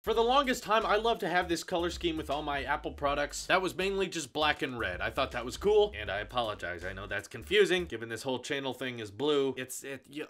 For the longest time, I love to have this color scheme with all my Apple products. That was mainly just black and red. I thought that was cool, and I apologize. I know that's confusing, given this whole channel thing is blue.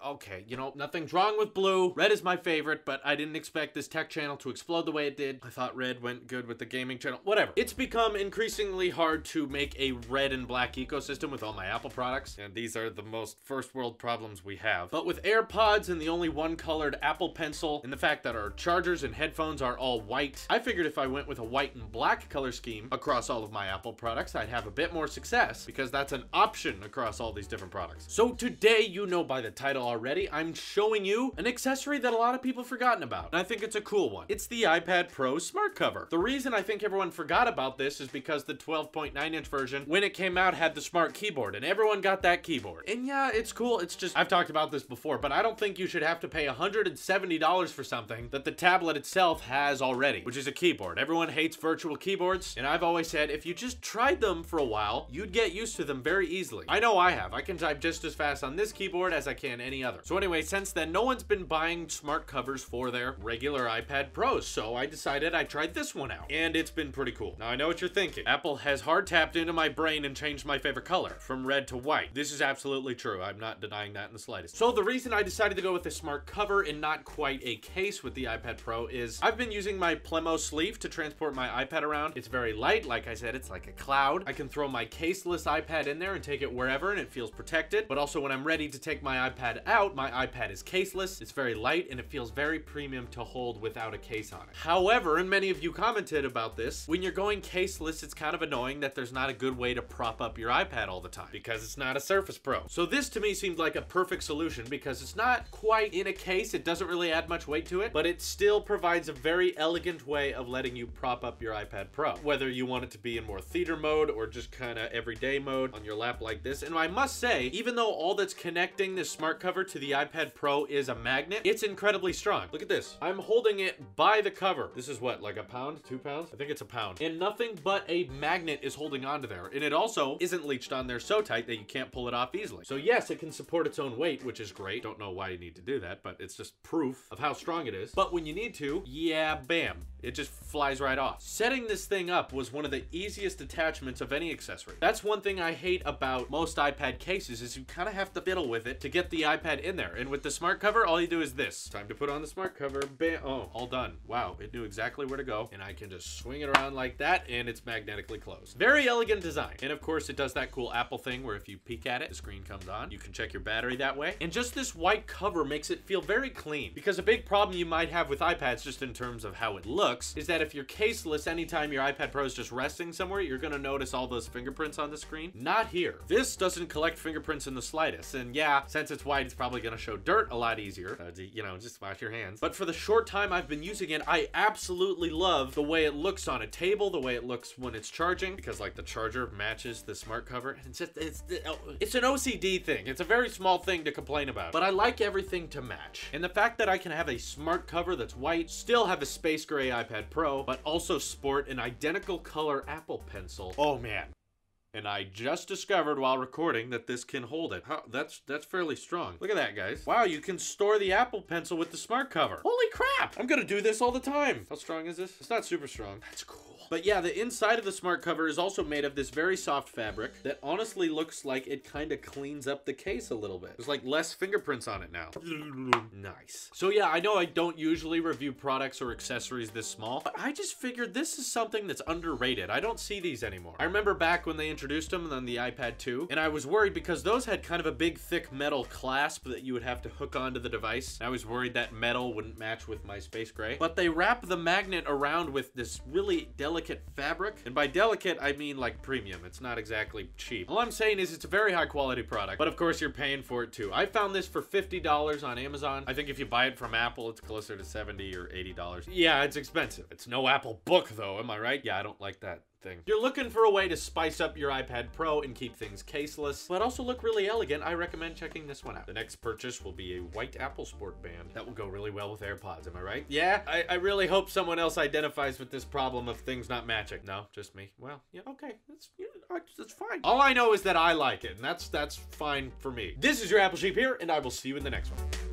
Okay, you know, nothing's wrong with blue. Red is my favorite, but I didn't expect this tech channel to explode the way it did. I thought red went good with the gaming channel. Whatever. It's become increasingly hard to make a red and black ecosystem with all my Apple products, and these are the most first world problems we have. But with AirPods and the only one colored Apple Pencil, and the fact that our chargers and headphones are all white, I figured if I went with a white and black color scheme across all of my Apple products, I'd have a bit more success, because that's an option across all these different products. So today, you know by the title already, I'm showing you an accessory that a lot of people have forgotten about, and I think it's a cool one. It's the iPad Pro smart cover. The reason I think everyone forgot about this is because the 12.9-inch version, when it came out, had the smart keyboard, and everyone got that keyboard. And yeah, it's cool. It's just, I've talked about this before, but I don't think you should have to pay $170 for something that the tablet itself has already, which is a keyboard. Everyone hates virtual keyboards, and I've always said if you just tried them for a while, you'd get used to them very easily. I know I have. I can type just as fast on this keyboard as I can any other. So anyway, since then, no one's been buying smart covers for their regular iPad Pros, so I decided I'd try this one out, and it's been pretty cool. Now, I know what you're thinking. Apple has hard tapped into my brain and changed my favorite color from red to white. This is absolutely true. I'm not denying that in the slightest. So the reason I decided to go with a smart cover and not quite a case with the iPad Pro is I've been using my Plemo sleeve to transport my iPad around. It's very light. Like I said, it's like a cloud. I can throw my caseless iPad in there and take it wherever, and it feels protected. But also when I'm ready to take my iPad out, my iPad is caseless. It's very light, and it feels very premium to hold without a case on it. However, and many of you commented about this, when you're going caseless, it's kind of annoying that there's not a good way to prop up your iPad all the time because it's not a Surface Pro. So this to me seemed like a perfect solution because it's not quite in a case. It doesn't really add much weight to it, but it still provides a very elegant way of letting you prop up your iPad Pro, whether you want it to be in more theater mode or just kind of everyday mode on your lap like this. And I must say, even though all that's connecting this smart cover to the iPad Pro is a magnet, it's incredibly strong. Look at this. I'm holding it by the cover. This is what, like a pound, 2 pounds? I think it's a pound. And nothing but a magnet is holding onto there. And it also isn't leached on there so tight that you can't pull it off easily. So yes, it can support its own weight, which is great. Don't know why you need to do that, but it's just proof of how strong it is. But when you need to, yeah, bam, it just flies right off. Setting this thing up was one of the easiest attachments of any accessory. That's one thing I hate about most iPad cases is you kind of have to fiddle with it to get the iPad in there. And with the smart cover, all you do is this. Time to put on the smart cover, bam, oh, all done. Wow, it knew exactly where to go. And I can just swing it around like that, and it's magnetically closed. Very elegant design. And of course, it does that cool Apple thing where if you peek at it, the screen comes on. You can check your battery that way. And just this white cover makes it feel very clean. Because a big problem you might have with iPads, just in terms of how it looks, is that if you're caseless, anytime your iPad Pro is just resting somewhere, you're gonna notice all those fingerprints on the screen. Not here. This doesn't collect fingerprints in the slightest. And yeah, since it's white, it's probably gonna show dirt a lot easier. You know, just wash your hands. But for the short time I've been using it, I absolutely love the way it looks on a table, the way it looks when it's charging, because like the charger matches the smart cover. And it's an OCD thing. It's a very small thing to complain about, but I like everything to match. And the fact that I can have a smart cover that's white, still have a space gray iPad Pro, but also sport an identical color Apple Pencil. Oh man. And I just discovered while recording that this can hold it. Huh, that's fairly strong. Look at that, guys. Wow, you can store the Apple Pencil with the smart cover. Holy crap! I'm gonna do this all the time. How strong is this? It's not super strong. That's cool. But yeah, the inside of the smart cover is also made of this very soft fabric that honestly looks like it kind of cleans up the case a little bit. There's like less fingerprints on it now. Nice. So yeah, I know I don't usually review products or accessories this small, but I just figured this is something that's underrated. I don't see these anymore. I remember back when they introduced them on the iPad 2, and I was worried because those had kind of a big thick metal clasp that you would have to hook onto the device. I was worried that metal wouldn't match with my space gray, but they wrap the magnet around with this really delicate fabric, and by delicate I mean like premium. It's not exactly cheap. All I'm saying is it's a very high quality product, but of course you're paying for it too. I found this for $50 on Amazon. I think if you buy it from Apple, it's closer to $70 or $80. Yeah, it's expensive. It's no Apple book though, am I right? Yeah, I don't like that thing. You're looking for a way to spice up your iPad Pro and keep things caseless, but also look really elegant, I recommend checking this one out. The next purchase will be a white Apple Sport band. That will go really well with AirPods, am I right? Yeah, I really hope someone else identifies with this problem of things not matching. No, just me. Well, yeah, okay, that's fine. All I know is that I like it, and that's fine for me. This is your Apple Sheep here, and I will see you in the next one.